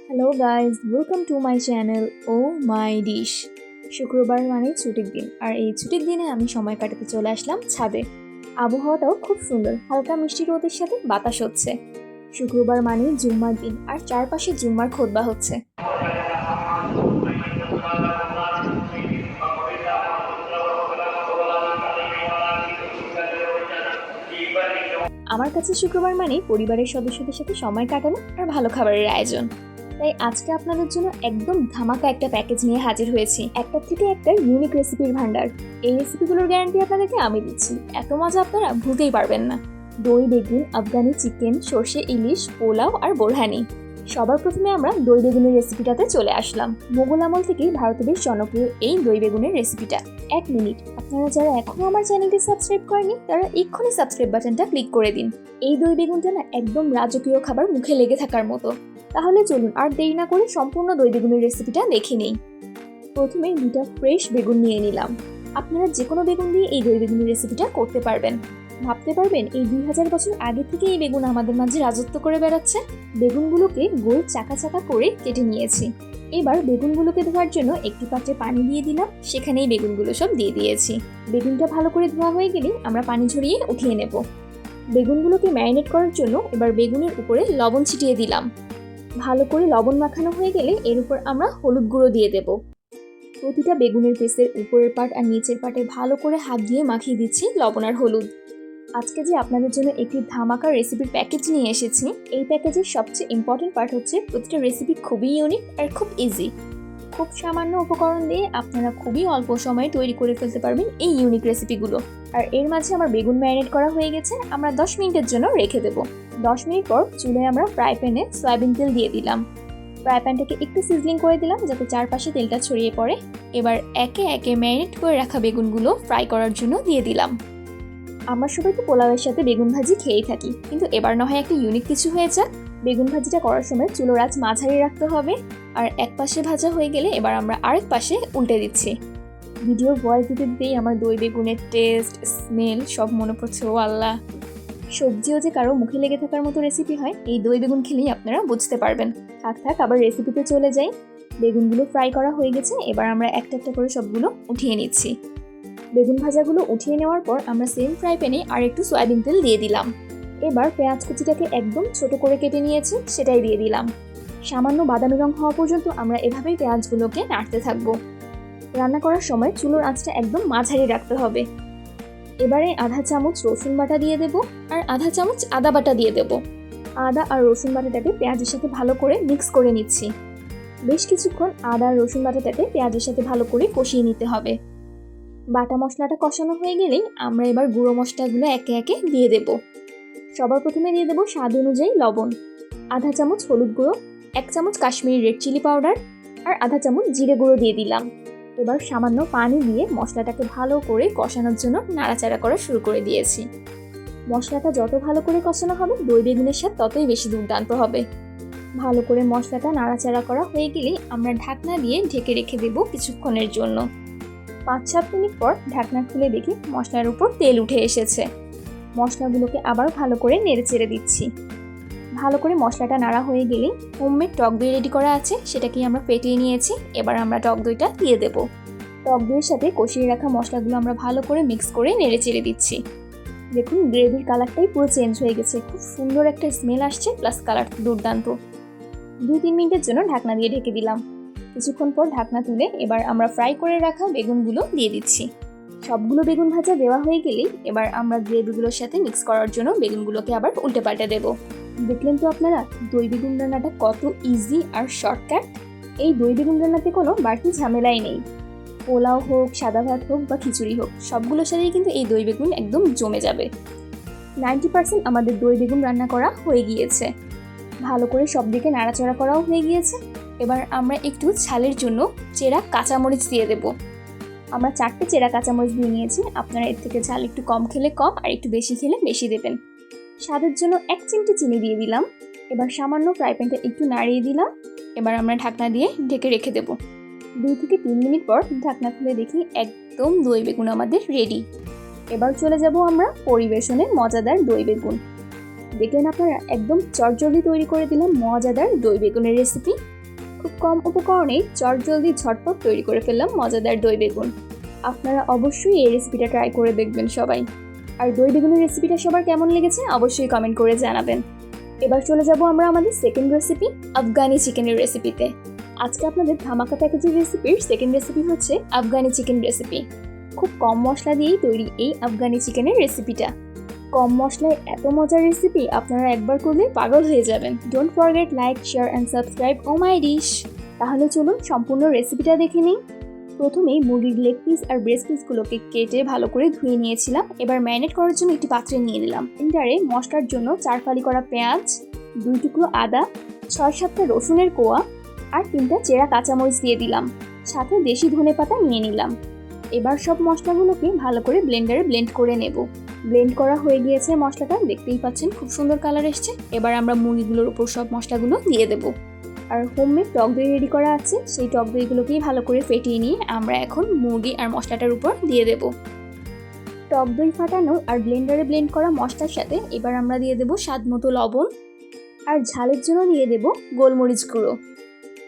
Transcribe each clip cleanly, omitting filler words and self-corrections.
Hello guys, welcome to my channel Oh my Dish. শুক্রবার মানে ছুটির দিন, আর এই ছুটির দিনে আমি সময় কাটাতে চলে আসলাম ছাদে। আবহাওয়াটাও খুব সুন্দর, হালকা মিষ্টি রোদের সাথে বাতাস হচ্ছে। শুক্রবার মানে জুম্মার দিন, আর চারপাশে জুম্মার খুতবা হচ্ছে। আমার কাছে শুক্রবার মানে পরিবারের সদস্যদের সাথে সময় কাটানো আর ভালো খাবারের আয়োজন। তাই আজকে আপনাদের জন্য একদম ধামাকা একটা প্যাকেজ নিয়ে হাজির হয়েছি, একটার থেকে একটা ইউনিক রেসিপির ভান্ডার। এই রেসিপিগুলোর গ্যারান্টি আপনাদেরকে আমি দিচ্ছি, এত মজা আপনারা ভুলতেই পারবেন না। দই বেগুন, আফগানি চিকেন, সর্ষে ইলিশ, পোলাও আর বোরহানি। সবার প্রথমে আমরা দই বেগুনের রেসিপিটাতে চলে আসলাম। মোগল আমল থেকেই ভারতে বেশ জনপ্রিয় এই দই বেগুনের রেসিপিটা। 1 মিনিট, আপনারা যারা এখনো আমার চ্যানেলটি সাবস্ক্রাইব করেনি তারা এক্ষুনি সাবস্ক্রাইব বাটনটা ক্লিক করে দিন। এই দই বেগুনটা না একদম রাজকীয় খাবার, মুখে লেগে থাকার মতো। তাহলে চলুন আর দেরি না করে সম্পূর্ণ দই বেগুনের রেসিপিটা দেখে নেই। প্রথমে 2টা ফ্রেশ বেগুন নিয়ে নিলাম। আপনারা যে কোনো বেগুন দিয়ে এই দই বেগুনের রেসিপিটা করতে পারবেন। ভাবতে পারবেন এই 2000 বছর আগে থেকে এই বেগুন আমাদের মাঝে রাজত্ব করে বেড়াচ্ছে। বেগুনগুলোকে গোল চাকা চাকা করে কেটে নিয়েছি। এবার বেগুনগুলোকে ধোয়ার জন্য একটি পাত্রে পানি দিয়ে দিলাম, সেখানেই বেগুনগুলো সব দিয়ে দিয়েছি। বেগুনটা ভালো করে ধোয়া হয়ে গেলে আমরা পানি ঝরিয়ে উঠিয়ে নেব। বেগুনগুলোকে ম্যারিনেট করার জন্য এবার বেগুনের উপরে লবণ ছিটিয়ে দিলাম। ভালো করে লবণ মাখানো হয়ে গেলে এর উপর আমরা হলুদ গুঁড়ো দিয়ে দেব। প্রতিটা বেগুনের পিসের উপরের পার্ট আর নিচের পার্টে ভালো করে হাত দিয়ে মাখিয়ে দিচ্ছি লবণ আর হলুদ। আজকে যে আপনাদের জন্য একটি ধামাকা রেসিপির প্যাকেজ নিয়ে এসেছি, এই প্যাকেজের সবচেয়ে ইম্পর্টেন্ট পার্ট হচ্ছে প্রতিটা রেসিপি খুবই ইউনিক আর খুব ইজি। খুব সামান্য উপকরণ দিয়ে আপনারা খুবই অল্প সময়ে তৈরি করে ফেলতে পারবেন এই ইউনিক রেসিপিগুলো। আর এর মাঝে আমার বেগুন ম্যারিনেট করা হয়ে গেছে, আমরা 10 মিনিটের জন্য রেখে দেবো। 10 মিনিট পর চুলায় আমরা ফ্রাই প্যানে সয়াবিন তেল দিয়ে দিলাম। ফ্রাই প্যানটাকে একটু সিজলিং করে দিলাম যাতে চারপাশে তেলটা ছড়িয়ে পড়ে। এবার একে একে ম্যারিনেট করে রাখা বেগুনগুলো ফ্রাই করার জন্য দিয়ে দিলাম। আমরা সবাই তো পোলাওয়ের সাথে বেগুন ভাজি খেয়েই থাকি, কিন্তু এবার না হয় একটা ইউনিক কিছু হয়ে যাক। বেগুন ভাজিটা করার সময় চুলোর আঁচ মাঝারি রাখতে হবে। আর এক পাশে ভাজা হয়ে গেলে এবার আমরা আরেক পাশে উল্টে দিচ্ছি। ভিডিওর ভয়েস দিতে দিতেই আমার দই বেগুনের টেস্ট, স্মেল সব মনে পড়ছে। ও আল্লাহ, সবজিও যে কারো মুখে লেগে থাকার মতো রেসিপি হয় এই দই বেগুন খেলেই আপনারা বুঝতে পারবেন। থাক আবার রেসিপিতে চলে যাই। বেগুনগুলো ফ্রাই করা হয়ে গেছে, এবার আমরা একটা একটা করে সবগুলো উঠিয়ে নিচ্ছি। বেগুন ভাজাগুলো উঠিয়ে নেওয়ার পর আমরা সেম ফ্রাই প্যানে আর একটু সয়াবিন তেল দিয়ে দিলাম। এবার পেঁয়াজ কুচিটাকে একদম ছোট করে কেটে নিয়েছি, সেটাই দিয়ে দিলাম। সামান্য বাদামি রং হওয়া পর্যন্ত আমরা এভাবেই পেঁয়াজগুলোকে নাড়তে থাকবো। রান্না করার সময় চুলোর আঁচটা একদম মাঝারি রাখতে হবে। এবারে আধা চামচ রসুন বাটা দিয়ে দেব আর আধা চামচ আদা বাটা দিয়ে দেব। আদা আর রসুন বাটাটাকে পেঁয়াজের সাথে ভালো করে মিক্স করে নিচ্ছি। বেশ কিছুক্ষণ আদা আর রসুন বাটাটাকে পেঁয়াজের সাথে ভালো করে কষিয়ে নিতে হবে। বাটা মশলাটা কষানো হয়ে গেলেই আমরা এবার গুঁড়ো মশলাগুলো একে একে দিয়ে দেব। সবার প্রথমে দিয়ে দেব স্বাদ অনুযায়ী লবণ, আধা চামচ হলুদ গুঁড়ো, 1 চামচ কাশ্মীরি রেড চিলি পাউডার আর আধা চামচ জিরে গুঁড়ো দিয়ে দিলাম। এবার সামান্য পানি দিয়ে মশলাটাকে ভালো করে কষানোর জন্য নাড়াচাড়া করা শুরু করে দিয়েছি। মশলাটা যত ভালো করে কষানো হবে দই বেগুনের স্বাদ ততই বেশি দুর্দান্ত হবে। ভালো করে মশলাটা নাড়াচাড়া করা হয়ে গেলেই আমরা ঢাকনা দিয়ে ঢেকে রেখে দেব কিছুক্ষণের জন্য। 5-7 মিনিট পর ঢাকনা খুলে দেখি মশলার উপর তেল উঠে এসেছে। মশলাগুলোকে আবার ভালো করে নেড়ে চেড়ে দিচ্ছি। ভালো করে মশলাটা নাড়া হয়ে গেলেই হোমমেড টক দই রেডি করা আছে, সেটাকে আমরা ফেটিয়ে নিয়েছি। এবার আমরা টক দইটা দিয়ে দেব। টক দইয়ের সাথে কষিয়ে রাখা মশলাগুলো আমরা ভালো করে মিক্স করে নেড়ে চেড়ে দিচ্ছি। দেখুন গ্রেভির কালারটাই পুরো চেঞ্জ হয়ে গেছে, খুব সুন্দর একটা স্মেল আসছে, প্লাস কালার দুর্দান্ত। 2-3 মিনিটের জন্য ঢাকনা দিয়ে ঢেকে দিলাম। কিছুক্ষণ পর ঢাকনা তুলে এবার আমরা ফ্রাই করে রাখা বেগুনগুলো দিয়ে দিচ্ছি। সবগুলো বেগুন ভাজা দেওয়া হয়ে গেলেই এবার আমরা গ্রেভিগুলোর সাথে মিক্স করার জন্য বেগুনগুলোকে আবার উল্টে পাল্টে দেবো। দেখলেন তো আপনারা দই বেগুন রান্নাটা কত ইজি আর শর্টকাট। এই দই বেগুন রান্নাতে কোনো বাড়তি ঝামেলাই নেই। পোলাও হোক, সাদা ভাত হোক বা খিচুড়ি হোক, সবগুলোর সাথেই কিন্তু এই দই বেগুন একদম জমে যাবে। 90% আমাদের দই বেগুন রান্না করা হয়ে গিয়েছে। ভালো করে সব দিকে নাড়াচাড়া করাও হয়ে গিয়েছে। এবার আমরা একটু ঝালের জন্য চেরা কাঁচামরিচ দিয়ে দেব। আমরা 4টে চেরা কাঁচামরিচ দিয়ে নিয়েছি। আপনারা এর থেকে ঝাল একটু কম খেলে কম আর একটু বেশি খেলে বেশি দেবেন। স্বাদের জন্য 1 চিমটি চিনি দিয়ে দিলাম। এবার সামান্য ফ্রাই প্যানটা একটু নাড়িয়ে দিলাম। এবার আমরা ঢাকনা দিয়ে ঢেকে রেখে দেব। 2-3 মিনিট পর ঢাকনা খুলে দেখি একদম দই বেগুন আমাদের রেডি। এবার চলে যাব আমরা পরিবেশনে মজাদার দই বেগুন। দেখলেন আপনারা, একদম চটজলদি তৈরি করে দিলাম মজাদার দই বেগুনের রেসিপি। খুব কম উপকরণে চটজলদি ঝটপট তৈরি করে ফেললাম মজাদার দই বেগুন। আপনারা অবশ্যই এই রেসিপিটা ট্রাই করে দেখবেন সবাই। আর দই বেগুনের রেসিপিটা সবার কেমন লেগেছে অবশ্যই কমেন্ট করে জানাবেন। এবার চলে যাব আমরা আমাদের সেকেন্ড রেসিপি আফগানি চিকেনের রেসিপিতে। আজকে আপনাদের ধামাকা প্যাকেজের রেসিপির সেকেন্ড রেসিপি হচ্ছে আফগানি চিকেন রেসিপি। খুব কম মশলা দিয়েই তৈরি এই আফগানি চিকেনের রেসিপিটা। কম মশলায় এত মজার রেসিপি আপনারা একবার করলে পাগল হয়ে যাবেন। Don't forget like, share and subscribe O my Dish. তাহলে চলুন সম্পূর্ণ রেসিপিটা দেখে নিই। প্রথমেই মুরগির লেগ পিস আর ব্রেস্ট পিসগুলোকে কেটে ভালো করে ধুয়ে নিয়েছিলাম। এবার ম্যারিনেট করার জন্য একটি পাত্রে নিয়ে নিলাম। এন্ডারে মশলার জন্য 4 ফালি করা পেঁয়াজ, 2 টুকরো আদা, 6-7টা রসুনের কোয়া আর 3টা চেরা কাঁচামরিচ দিয়ে দিলাম। সাথে দেশি ধনেপাতা নিয়ে নিলাম। এবার সব মশলাগুলোকে ভালো করে ব্লেন্ডারে ব্লেন্ড করে নেব। ব্লেন্ড করা হয়ে গিয়েছে মশলাটা, দেখতেই পাচ্ছেন খুব সুন্দর কালার এসছে। এবার আমরা মুরগিগুলোর উপর সব মশলাগুলো দিয়ে দেব। আর হোমমেড টক দই রেডি করা আছে, সেই টক দইগুলোকেই ভালো করে ফেটিয়ে নিয়ে আমরা এখন মুরগি আর মশলাটার উপর দিয়ে দেব। টক দই ফাটানো আর ব্লেন্ডারে ব্লেন্ড করা মশলার সাথে এবার আমরা দিয়ে দেব স্বাদ মতো লবণ আর ঝালের জন্য দিয়ে দেব গোলমরিচ গুঁড়ো।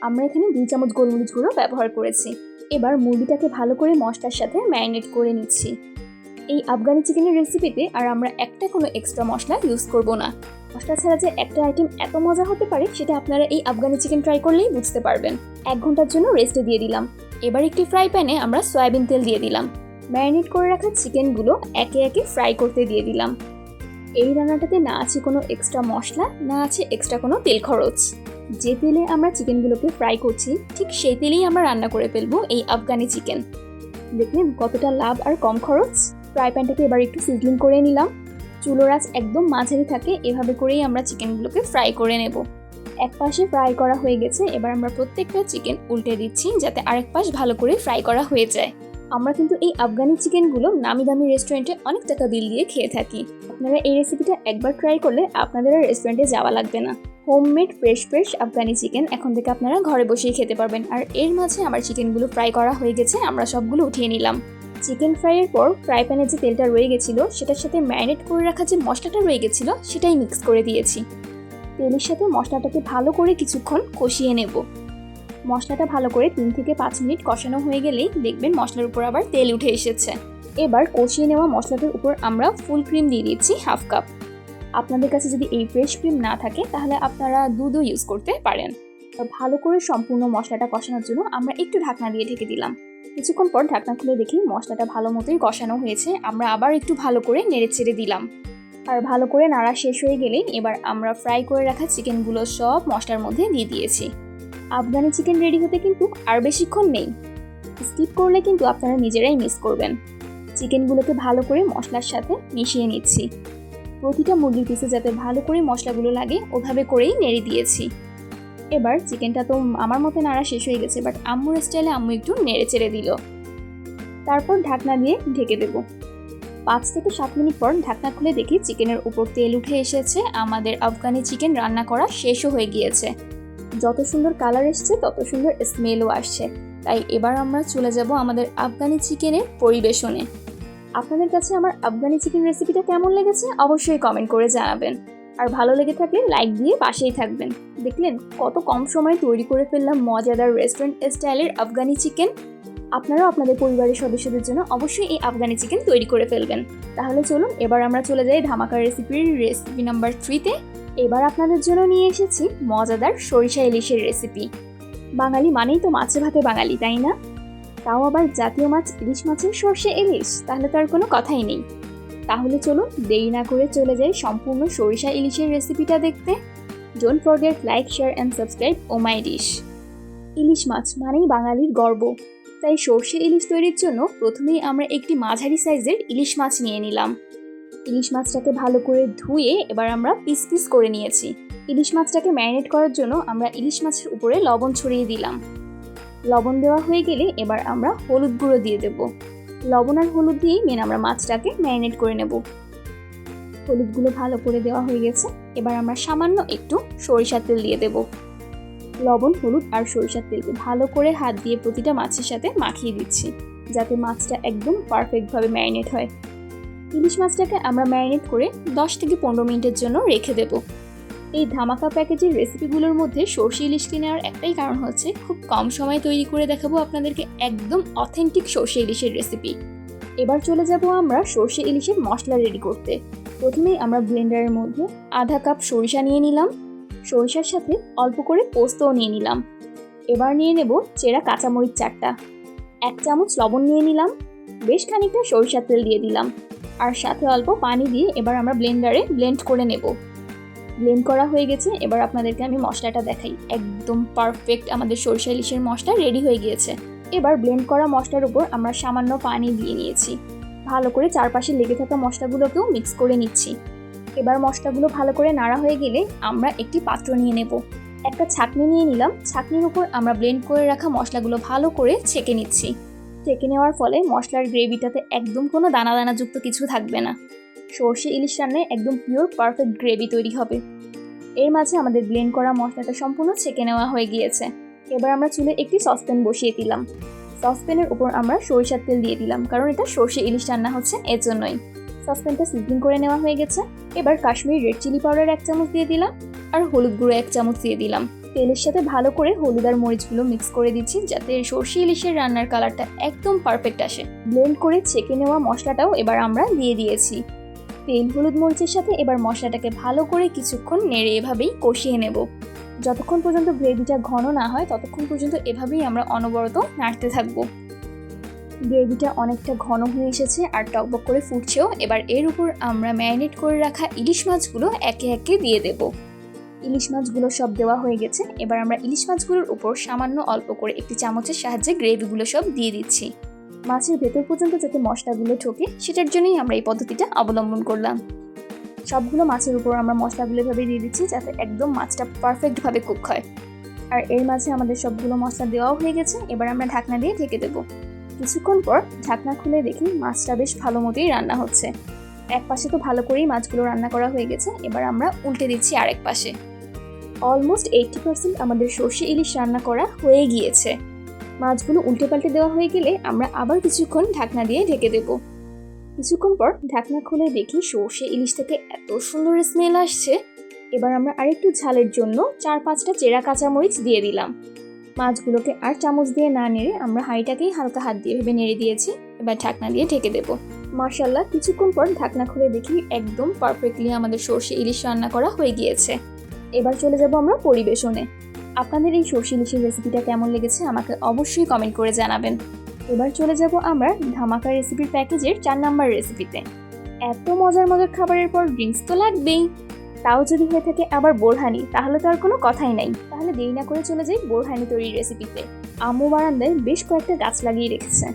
আমরা এখানে 2 চামচ গোলমরিচ গুঁড়ো ব্যবহার করেছি। এবার মুরগিটাকে ভালো করে মশলার সাথে ম্যারিনেট করে নিচ্ছি। এই আফগানি চিকেনের রেসিপিতে আর আমরা একটা কোনো এক্সট্রা মশলা ইউজ করব না। মশলা ছাড়া যে একটা আইটেম এত মজা হতে পারে সেটা আপনারা এই আফগানি চিকেন ট্রাই করলেই বুঝতে পারবেন। 1 ঘন্টার জন্য রেস্টে দিয়ে দিলাম। এবার একটি ফ্রাই প্যানে আমরা সয়াবিন তেল দিয়ে দিলাম। ম্যারিনেট করে রাখা চিকেনগুলো একে একে ফ্রাই করতে দিয়ে দিলাম। এই রান্নাটাতে না আছে কোনো এক্সট্রা মশলা, না আছে এক্সট্রা কোনো তেল খরচ। যে তেলে আমরা চিকেনগুলোকে ফ্রাই করছি ঠিক সেই তেলেই আমরা রান্না করে ফেলবো এই আফগানি চিকেন। দেখলেন কতটা লাভ আর কম খরচ। ফ্রাই প্যানটাকে এবার একটু সিজলিং করে নিলাম। চুলোর আঁচ একদম মাঝারি থাকে, এভাবে করেই আমরা চিকেনগুলোকে ফ্রাই করে নেব। এক পাশে ফ্রাই করা হয়ে গেছে, এবার আমরা প্রত্যেকটা চিকেন উল্টে দিচ্ছি যাতে আরেক পাশ ভালো করে ফ্রাই করা হয়ে যায়। আমরা কিন্তু এই আফগানি চিকেনগুলো নামি দামি রেস্টুরেন্টে অনেক টাকা বিল দিয়ে খেয়ে থাকি। আপনারা এই রেসিপিটা একবার ট্রাই করলে আপনাদের আর রেস্টুরেন্টে যাওয়া লাগবে না। হোমমেড ফ্রেশ আফগানি চিকেন এখন থেকে আপনারা ঘরে বসেই খেতে পারবেন। আর এর মাঝে আমার চিকেনগুলো ফ্রাই করা হয়ে গেছে, আমরা সবগুলো উঠিয়ে নিলাম। চিকেন ফ্রাইয়ের পর ফ্রাই প্যানে যে তেলটা রয়ে গেছিলো সেটার সাথে ম্যারিনেট করে রাখা যে মশলাটা রয়ে গেছিলো সেটাই মিক্স করে দিয়েছি। তেলের সাথে মশলাটাকে ভালো করে কিছুক্ষণ কষিয়ে নেব। মশলাটা ভালো করে 3 থেকে 5 মিনিট কষানো হয়ে গেলেই দেখবেন মশলার উপর আবার তেল উঠে এসেছে। এবার কষিয়ে নেওয়া মশলাটার উপর আমরা ফুল ক্রিম দিয়ে দিচ্ছি 1/2 কাপ। আপনাদের কাছে যদি এই ফ্রেশ ক্রিম না থাকে তাহলে আপনারা দুধও ইউজ করতে পারেন। ভালো করে সম্পূর্ণ মশলাটা কষানোর জন্য আমরা একটু ঢাকনা দিয়ে ঢেকে দিলাম। কিছুক্ষণ পর ঢাকনা খুলে দেখি মশলাটা ভালো মতোই কষানো হয়েছে। আমরা আবার একটু ভালো করে নেড়ে চেড়ে দিলাম। আর ভালো করে নাড়া শেষ হয়ে গেলেই এবার আমরা ফ্রাই করে রাখা চিকেনগুলো সব মশলার মধ্যে দিয়ে দিয়েছি। আফগানি চিকেন রেডি হতে কিন্তু আর বেশিক্ষণ নেই। স্কিপ করলে কিন্তু আপনারা নিজেরাই মিস করবেন। চিকেনগুলোকে ভালো করে মশলার সাথে মিশিয়ে নিচ্ছি। প্রতিটা মুরগির পিসে যাতে ভালো করে মশলাগুলো লাগে ওভাবে করেই নেড়ে দিয়েছি। এবার চিকেনটা তো আমার মতো নাড়া শেষ হয়ে গেছে, বাট আম্মুর স্টাইলে আম্মু একটু নেড়ে চেড়ে দিল। তারপর ঢাকনা দিয়ে ঢেকে দেব। 5 থেকে 7 মিনিট পর ঢাকনা খুলে দেখি চিকেনের উপর তেল উঠে এসেছে। আমাদের আফগানি চিকেন রান্না করা শেষও হয়ে গিয়েছে। যত সুন্দর কালার এসছে তত সুন্দর স্মেলও আসছে। তাই এবার আমরা চলে যাব আমাদের আফগানি চিকেনের পরিবেশনে। আপনাদের কাছে আমার আফগানি চিকেন রেসিপিটা কেমন লেগেছে অবশ্যই কমেন্ট করে জানাবেন। আর ভালো লেগে থাকলে লাইক দিয়ে পাশেই থাকবেন। দেখলেন কত কম সময়ে তৈরি করে ফেললাম মজাদার রেস্টুরেন্ট স্টাইলের আফগানি চিকেন। আপনারাও আপনাদের পরিবারের সদস্যদের জন্য অবশ্যই এই আফগানি চিকেন তৈরি করে ফেলবেন। তাহলে চলুন এবার আমরা চলে যাই ধামাকা রেসিপি নাম্বার 3-তে। এবার আপনাদের জন্য নিয়ে এসেছি মজাদার সরিষা ইলিশের রেসিপি। বাঙালি মানেই তো মাছে ভাতে বাঙালি, তাই না? তাও আবার জাতীয় মাছ ইলিশ মাছের সরষে ইলিশ, তাহলে তো আর কোনো কথাই নেই। তাহলে চলুন দেরি না করে চলে যাই সম্পূর্ণ সরিষা ইলিশের রেসিপিটা দেখতে। Don't forget like, share and subscribe O my dish. ইলিশ মাছ মানেই বাঙালির গর্ব, তাই সরষে ইলিশ তৈরির জন্য প্রথমেই আমরা একটি মাঝারি সাইজের ইলিশ মাছ নিয়ে নিলাম। ইলিশ মাছটাকে ভালো করে ধুয়ে এবার আমরা পিস পিস করে নিয়েছি। ইলিশ মাছটাকে ম্যারিনেট করার জন্য আমরা ইলিশ মাছের উপরে লবণ ছড়িয়ে দিলাম। লবণ দেওয়া হয়ে গেলে এবার আমরা হলুদ গুঁড়ো দিয়ে দেব। লবণ আর হলুদ দিয়েই আমরা মাছটাকে ম্যারিনেট করে নেব। হলুদগুলো ভালো করে দেওয়া হয়ে গেছে। এবার আমরা সামান্য একটু সরিষার তেল দিয়ে দেব। লবণ, হলুদ আর সরিষার তেলকে ভালো করে হাত দিয়ে প্রতিটা মাছের সাথে মাখিয়ে দিচ্ছি যাতে মাছটা একদম পারফেক্টভাবে ম্যারিনেট হয়। ইলিশ মাছটাকে আমরা ম্যারিনেট করে 10 থেকে 15 মিনিটের জন্য রেখে দেব। এই ধামাকা প্যাকেজের রেসিপিগুলোর মধ্যে সর্ষে ইলিশকে নেওয়ার একটাই কারণ হচ্ছে খুব কম সময়ে তৈরি করে দেখাবো আপনাদেরকে একদম অথেন্টিক সর্ষে ইলিশের রেসিপি। এবার চলে যাব আমরা সর্ষে ইলিশের মশলা রেডি করতে। প্রথমেই আমরা ব্লেন্ডারের মধ্যে আধা কাপ সরিষা নিয়ে নিলাম, সরিষার সাথে অল্প করে পোস্তও নিয়ে নিলাম। এবার নিয়ে নেব চেরা কাঁচামরিচ 4টা, 1 চামচ লবণ নিয়ে নিলাম, বেশ খানিকটা সরিষার তেল দিয়ে দিলাম, আর সাথে অল্প পানি দিয়ে এবার আমরা ব্লেন্ডারে ব্লেন্ড করে নেব। ব্লেন্ড করা হয়ে গেছে। এবার আপনাদেরকে আমি মশলাটা দেখাই। একদম পারফেক্ট আমাদের সরষে ইলিশের মশলা রেডি হয়ে গিয়েছে। এবার ব্লেন্ড করা মশলার উপর আমরা সামান্য পানি দিয়ে নিয়েছি। ভালো করে চারপাশে লেগে থাকা মশলাগুলোকেও মিক্স করে নিচ্ছি। এবার মশলাগুলো ভালো করে নাড়া হয়ে গেলে আমরা একটি পাত্র নিয়ে নেব। একটা ছাঁকনি নিয়ে নিলাম, ছাঁকনির উপর আমরা ব্লেন্ড করে রাখা মশলাগুলো ভালো করে ছেঁকে নিচ্ছি। ছেঁকে নেওয়ার ফলে মশলার গ্রেভিটাতে একদম কোনো দানা দানাযুক্ত কিছু থাকবে না। সর্ষে ইলিশ রান্নায় একদম পিওর পারফেক্ট গ্রেভি তৈরি হবে। এর মাঝে আমাদের ব্লেন্ড করা মশলাটা সম্পূর্ণ ছেঁকে নেওয়া হয়ে গিয়েছে। এবার আমরা চুলে একটি সসপ্যান বসিয়ে দিলাম। সসপ্যানের উপর আমরা সরিষার তেল দিয়ে দিলাম, কারণ এটা সর্ষে ইলিশ রান্না হচ্ছে, এর জন্যই। সসপ্যানটা সিজনিং করে নেওয়া হয়ে গেছে। এবার কাশ্মীরি রেড চিলি পাউডার 1 চামচ দিয়ে দিলাম, আর হলুদ গুঁড়ো 1 চামচ দিয়ে দিলাম। তেলের সাথে ভালো করে হলুদ আর মরিচগুলো মিক্স করে দিচ্ছি, যাতে সর্ষে ইলিশের রান্নার কালারটা একদম পারফেক্ট আসে। ব্লেন্ড করে ছেঁকে নেওয়া মশলাটাও এবার আমরা দিয়ে দিয়েছি। তেল হলুদ মরিচের সাথে এবার মশলাটাকে ভালো করে কিছুক্ষণ নেড়ে এভাবেই কষিয়ে নেব। যতক্ষণ পর্যন্ত গ্রেভিটা ঘন না হয় ততক্ষণ পর্যন্ত এভাবেই আমরা অনবরত নাড়তে থাকবো। গ্রেভিটা অনেকটা ঘন হয়ে এসেছে আর টকবক করে ফুটছেও। এবার এর উপর আমরা ম্যারিনেট করে রাখা ইলিশ মাছগুলো একে একে দিয়ে দেব। ইলিশ মাছগুলো সব দেওয়া হয়ে গেছে। এবার আমরা ইলিশ মাছগুলোর উপর সামান্য অল্প করে একটি চামচের সাহায্যে গ্রেভিগুলো সব দিয়ে দিচ্ছি। মাছের ভেতর পর্যন্ত যাতে মশলাগুলো ঢোকে সেটার জন্যই আমরা এই পদ্ধতিটা অবলম্বন করলাম। সবগুলো মাছের উপর আমরা মশলাগুলো এভাবে দিয়ে দিচ্ছি, যাতে একদম মাছটা পারফেক্টভাবে কুক হয়। আর এর মাঝে আমাদের সবগুলো মশলা দেওয়াও হয়ে গেছে। এবার আমরা ঢাকনা দিয়ে ঢেকে দেবো। কিছুক্ষণ পর ঢাকনা খুলে দেখি মাছটা বেশ ভালো মতোই রান্না হচ্ছে। এক পাশে তো ভালো করেই মাছগুলো রান্না করা হয়ে গেছে। এবার আমরা উল্টে দিচ্ছি আরেক পাশে। অলমোস্ট 80% আমাদের সর্ষে ইলিশ রান্না করা হয়ে গিয়েছে। মাছগুলো উল্টে পাল্টে দেওয়া হয়ে গেলে আমরা আবার কিছুক্ষণ ঢাকনা দিয়ে ঢেকে দেব। কিছুক্ষণ পর ঢাকনা খুলে দেখি সর্ষে ইলিশ থেকে এত সুন্দর স্মেল আসছে। এবার আমরা আরেকটু ঝালের জন্য 4-5টা চেরা কাঁচামরিচ দিয়ে দিলাম। মাছগুলোকে আর চামচ দিয়ে না নেড়ে আমরা হাঁড়িটাকেই হালকা হাত দিয়ে ভেবে নেড়ে দিয়েছি। এবার ঢাকনা দিয়ে ঢেকে দেব। মাশাআল্লাহ, কিছুক্ষণ পর ঢাকনা খুলে দেখি একদম পারফেক্টলি আমাদের সর্ষে ইলিশ রান্না করা হয়ে গিয়েছে। এবার চলে যাব আমরা পরিবেশনে। আপনাদের এই সর্ষে ইলিশের রেসিপিটা কেমন লেগেছে আমাকে অবশ্যই কমেন্ট করে জানাবেন। এবার চলে যাব আমরা ধামাকা রেসিপির প্যাকেজের 4 নাম্বার রেসিপিতে। এত মজার মজার খাবারের পর ড্রিঙ্কস তো লাগবেই, তাও যদি হয়ে থাকে আবার বোরহানি, তাহলে তো আর কোনো কথাই নাই। তাহলে দেরি না করে চলে যাই বোরহানি তৈরির রেসিপিতে। আম্মু বারান্দায় বেশ কয়েকটা গাছ লাগিয়ে রেখেছে,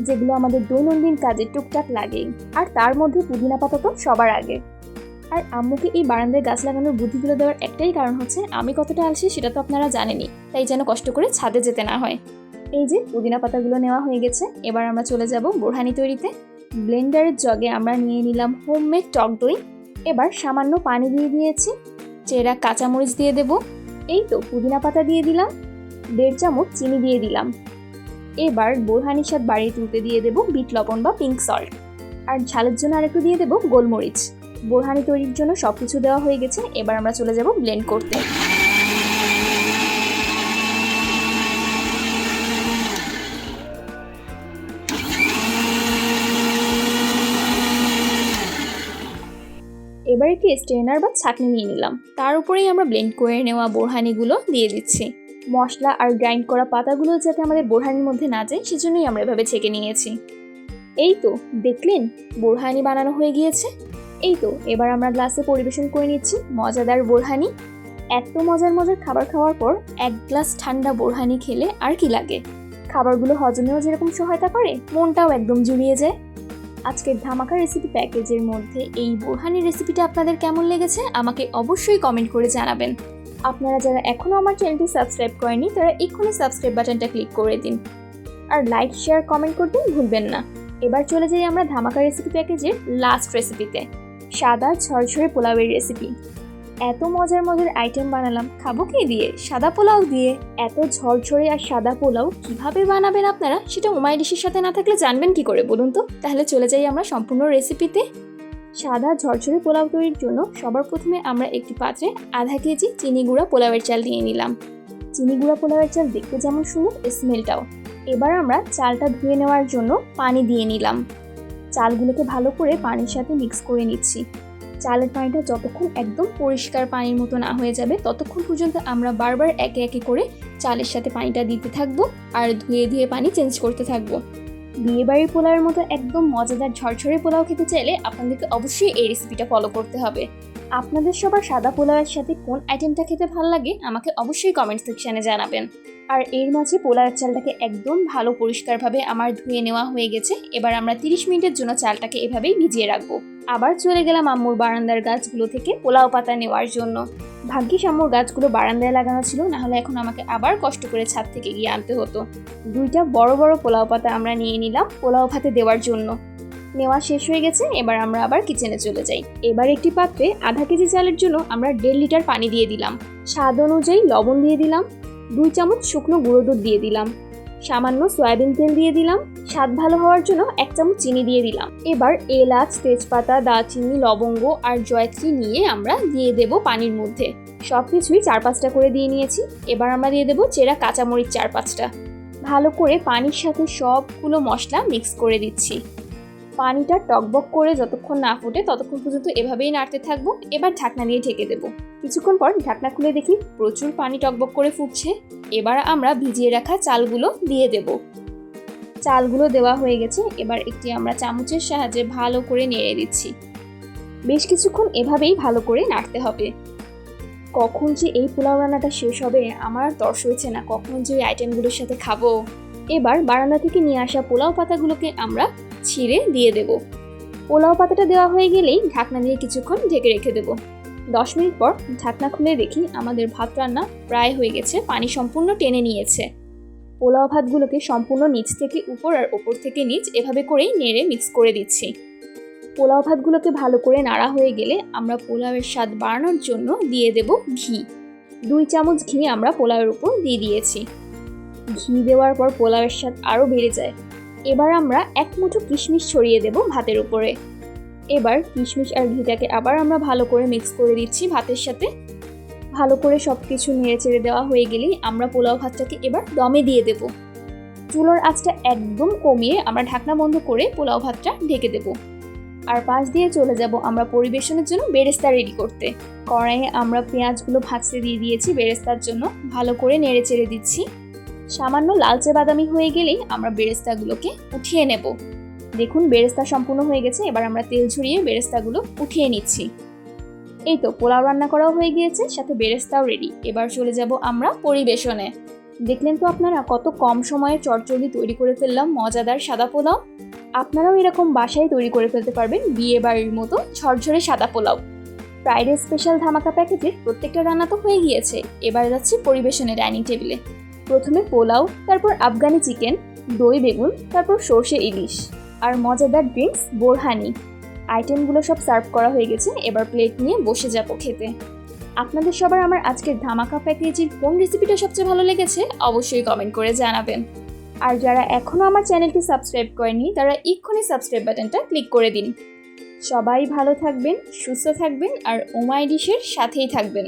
যেগুলো আমাদের দৈনন্দিন কাজে টুকটাক লাগেই। আর তার মধ্যে পুদিনা পাতা তো সবার আগে। আর আম্মুকে এই বারান্দায় গাছ লাগানোর বুদ্ধিগুলো দেওয়ার একটাই কারণ হচ্ছে আমি কতটা আলসি সেটা তো আপনারা জানেনই, তাই যেন কষ্ট করে ছাদে যেতে না হয়। এই যে পুদিনা পাতাগুলো নেওয়া হয়ে গেছে। এবার আমরা চলে যাব বোরহানি তৈরিতে। ব্লেন্ডারের জগে আমরা নিয়ে নিলাম হোমমেড টক দই। এবার সামান্য পানি দিয়ে দিয়েছি, চেরা কাঁচামরিচ দিয়ে দেব, এই তো পুদিনা পাতা দিয়ে দিলাম, 1.5 চামচ চিনি দিয়ে দিলাম। এবার বোরহানির স্বাদ বাড়িয়ে তুলতে দিয়ে দেব বিট লবণ বা পিঙ্ক সল্ট, আর ঝালের জন্য আরেকটু দিয়ে দেব গোলমরিচ। বোরহানি তৈরির জন্য সবকিছু দেওয়া হয়ে গেছে। এবার আমরা চলে যাব ব্লেন্ড করতে। এবার একটি স্ট্রেনার বা ছাঁকনি নিয়ে নিলাম, তার উপরেই আমরা ব্লেন্ড করে নেওয়া বোরহানিগুলো দিয়ে দিচ্ছি। মশলা আর গ্রাইন্ড করা পাতাগুলো যাতে আমাদের বোরহানির মধ্যে না যায় সেজন্যই আমরা এভাবে ছেঁকে নিয়েছি। এই তো দেখলেন, বোরহানি বানানো হয়ে গিয়েছে। এই তো এবার আমরা গ্লাসে পরিবেশন করে নিচ্ছি মজাদার বোরহানি। এত মজার মজার খাবার খাওয়ার পর 1 গ্লাস ঠান্ডা বোরহানি খেলে আর কি লাগে। খাবারগুলো হজমেও যেরকম সহায়তা করে, মনটাও একদম জুড়িয়ে যায়। আজকের ধামাকা রেসিপি প্যাকেজের মধ্যে এই বোরহানি রেসিপিটা আপনাদের কেমন লেগেছে আমাকে অবশ্যই কমেন্ট করে জানাবেন। আপনারা যারা এখনও আমার চ্যানেলটি সাবস্ক্রাইব করেনি তারা এক্ষুনি সাবস্ক্রাইব বাটনটা ক্লিক করে দিন, আর লাইক শেয়ার কমেন্ট করতে ভুলবেন না। এবার চলে যাই আমরা ধামাকা রেসিপি প্যাকেজের লাস্ট রেসিপিতে, সাদা ঝরঝরে পোলাওয়ের রেসিপি। এত মজার মজার আইটেম বানালাম, খাবো কি দিয়ে? সাদা পোলাও দিয়ে। এত ঝরঝরে আর সাদা পোলাও কিভাবে বানাবেন আপনারা, সেটা উমাই ডিশের সাথে না থাকলে জানবেন কি করে বলুন তো? তাহলে চলে যাই আমরা সম্পূর্ণ রেসিপিতে। সাদা ঝরঝরে পোলাও তৈরির জন্য সবার প্রথমে আমরা একটি পাত্রে আধা কেজি চিনি গুঁড়া পোলাওয়ের চাল নিয়ে নিলাম। চিনি গুঁড়া পোলাওয়ের চাল দেখতে যেমন সুন্দর, স্মেলটাও। এবার আমরা চালটা ধুয়ে নেওয়ার জন্য পানি দিয়ে নিলাম। চালগুলোকে ভালো করে পানির সাথে মিক্স করে নিচ্ছি। চালের পানিটা যতক্ষণ একদম পরিষ্কার পানির মতো না হয়ে যাবে ততক্ষণ পর্যন্ত আমরা বারবার একে একে করে চালের সাথে পানিটা দিতে থাকবো আর ধুয়ে ধুয়ে পানি চেঞ্জ করতে থাকবো। বিয়েবাড়ির পোলাওয়ের মতো একদম মজাদার ঝরঝরে পোলাও খেতে চাইলে আপনাদেরকে অবশ্যই এই রেসিপিটা ফলো করতে হবে। আপনাদের সবার সাদা পোলাওয়ের সাথে কোন আইটেমটা খেতে ভালো লাগে আমাকে অবশ্যই কমেন্ট সেকশানে জানাবেন। আর এর মাঝে পোলাওয়ের চালটাকে একদম ভালো পরিষ্কারভাবে আমার ধুয়ে নেওয়া হয়ে গেছে। এবার আমরা 30 মিনিটের জন্য চালটাকে এভাবেই ভিজিয়ে রাখবো। আবার চলে গেলাম আম্মুর বারান্দার গাছগুলো থেকে পোলাও পাতা নেওয়ার জন্য। ভাগ্যিস আম্মুর গাছগুলো বারান্দায় লাগানো ছিল, নাহলে এখন আমাকে আবার কষ্ট করে ছাদ থেকে গিয়ে আনতে হতো। 2টা বড় বড় পোলাও পাতা আমরা নিয়ে নিলাম পোলাও ভাতে দেওয়ার জন্য। নেওয়া শেষ হয়ে গেছে, এবার আমরা আবার কিচেনে চলে যাই। এবার একটি পাত্রে আধা কেজি চালের জন্য আমরা 1.5 লিটার পানি দিয়ে দিলাম। স্বাদ অনুযায়ী লবণ দিয়ে দিলাম, 2 চামচ শুকনো গুঁড়ো দুধ দিয়ে দিলাম, সামান্য সয়াবিন তেল দিয়ে দিলাম, স্বাদ ভালো হওয়ার জন্য 1 চামচ চিনি দিয়ে দিলাম। এবার এলাচ, তেজপাতা, দারচিনি, লবঙ্গ আর জয়ত্রী নিয়ে আমরা দিয়ে দেব পানির মধ্যে। সবকিছুই 4-5টা করে দিয়ে নিয়েছি। এবার আমরা দিয়ে দেব চেরা কাঁচামরিচ 4-5টা। ভালো করে পানির সাথে সবগুলো মশলা মিক্স করে দিচ্ছি। পানিটা টকবক করে যতক্ষণ না ফোটে ততক্ষণ পর্যন্ত এভাবেই নাড়তে থাকবো। এবার ঢাকনা দিয়ে ঢেকে দেবো। কিছুক্ষণ পর ঢাকনা খুলে দেখি প্রচুর পানি টকবক করে ফুটছে। এবার আমরা ভিজিয়ে রাখা চালগুলো দিয়ে দেব। চালগুলো দেওয়া হয়ে গেছে। এবার একটি আমরা চামচের সাহায্যে ভালো করে নেড়ে দিচ্ছি। বেশ কিছুক্ষণ এভাবেই ভালো করে নাড়তে হবে। কখন যে এই পোলাও রান্নাটা শেষ হবে আমার তর সইছে না, কখন যে ওই আইটেমগুলোর সাথে খাবো। এবার বারান্দা থেকে নিয়ে আসা পোলাও পাতাগুলোকে আমরা ছিঁড়ে দিয়ে দেব। পোলাও পাতাটা দেওয়া হয়ে গেলেই ঢাকনা দিয়ে কিছুক্ষণ ঢেকে রেখে দেব। 10 মিনিট পর ঢাকনা খুলে দেখি আমাদের ভাত রান্না প্রায় হয়ে গেছে, পানি সম্পূর্ণ টেনে নিয়েছে। পোলাও ভাতগুলোকে সম্পূর্ণ নিচ থেকে উপর আর ওপর থেকে নিচ এভাবে করেই নেড়ে মিক্স করে দিচ্ছি। পোলাও ভাতগুলোকে ভালো করে নাড়া হয়ে গেলে আমরা পোলাওয়ের স্বাদ বাড়ানোর জন্য দিয়ে দেব ঘি। 2 চামচ ঘি আমরা পোলাওয়ের উপর দিয়ে দিয়েছি। ঘি দেওয়ার পর পোলাওয়ের স্বাদ আরও বেড়ে যায়। এবার আমরা 1 মুঠো কিশমিশ ছড়িয়ে দেব ভাতের উপরে। এবার কিশমিশ আর ঘিটাকে আবার আমরা ভালো করে মিক্স করে দিচ্ছি ভাতের সাথে। ভালো করে সব কিছু নেড়ে চেড়ে দেওয়া হয়ে গেলেই আমরা পোলাও ভাতটাকে এবার দমে দিয়ে দেব। চুলোর আঁচটা একদম কমিয়ে আমরা ঢাকনা বন্ধ করে পোলাও ভাতটা ঢেকে দেব। আর পাশ দিয়ে চলে যাব আমরা পরিবেশনের জন্য বেরেস্তা রেডি করতে। কড়াইয়ে আমরা পেঁয়াজগুলো ভাজতে দিয়ে দিয়েছি বেরেস্তার জন্য। ভালো করে নেড়ে চেড়ে দিচ্ছি। সামান্য লালচে বাদামি হয়ে গেলেই আমরা বেরেস্তাগুলোকে উঠিয়ে নেব। দেখুন বেরেস্তা সম্পূর্ণ হয়ে গেছে। এবার আমরা তেল ঝরিয়ে বেরেস্তাগুলো উঠিয়ে নিচ্ছি। এই তো পোলাও রান্না করাও হয়ে গিয়েছে, সাথে বেরেস্তাও রেডি। এবার চলে যাব আমরা পরিবেশনে। দেখলেন তো আপনারা কত কম সময়ে চটজলদি তৈরি করে ফেললাম মজাদার সাদা পোলাও। আপনারাও এরকম বাসায় তৈরি করে ফেলতে পারবেন বিয়ে বাড়ির মতো ঝরঝরে সাদা পোলাও। ফ্রাইডে স্পেশাল ধামাকা প্যাকেজের প্রত্যেকটা রান্না তো হয়ে গিয়েছে। এবার যাচ্ছি পরিবেশনে ডাইনিং টেবিলে। প্রথমে পোলাও, তারপর আফগানি চিকেন, দই বেগুন, তারপর সর্ষে ইলিশ আর মজাদার ড্রিঙ্কস বোরহানি। আইটেমগুলো সব সার্ভ করা হয়ে গেছে। এবার প্লেট নিয়ে বসে যাব খেতে। আপনাদের সবার আমার আজকের ধামাকা প্যাকেজের কোন রেসিপিটা সবচেয়ে ভালো লেগেছে অবশ্যই কমেন্ট করে জানাবেন। আর যারা এখনও আমার চ্যানেলটি সাবস্ক্রাইব করেনি তারা এক্ষুনি সাবস্ক্রাইব বাটনটা ক্লিক করে দিন। সবাই ভালো থাকবেন, সুস্থ থাকবেন আর ওমাই ডিশের সাথেই থাকবেন।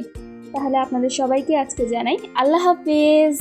তাহলে আপনাদের সবাইকে আজকে জানাই আল্লাহ হাফেজ।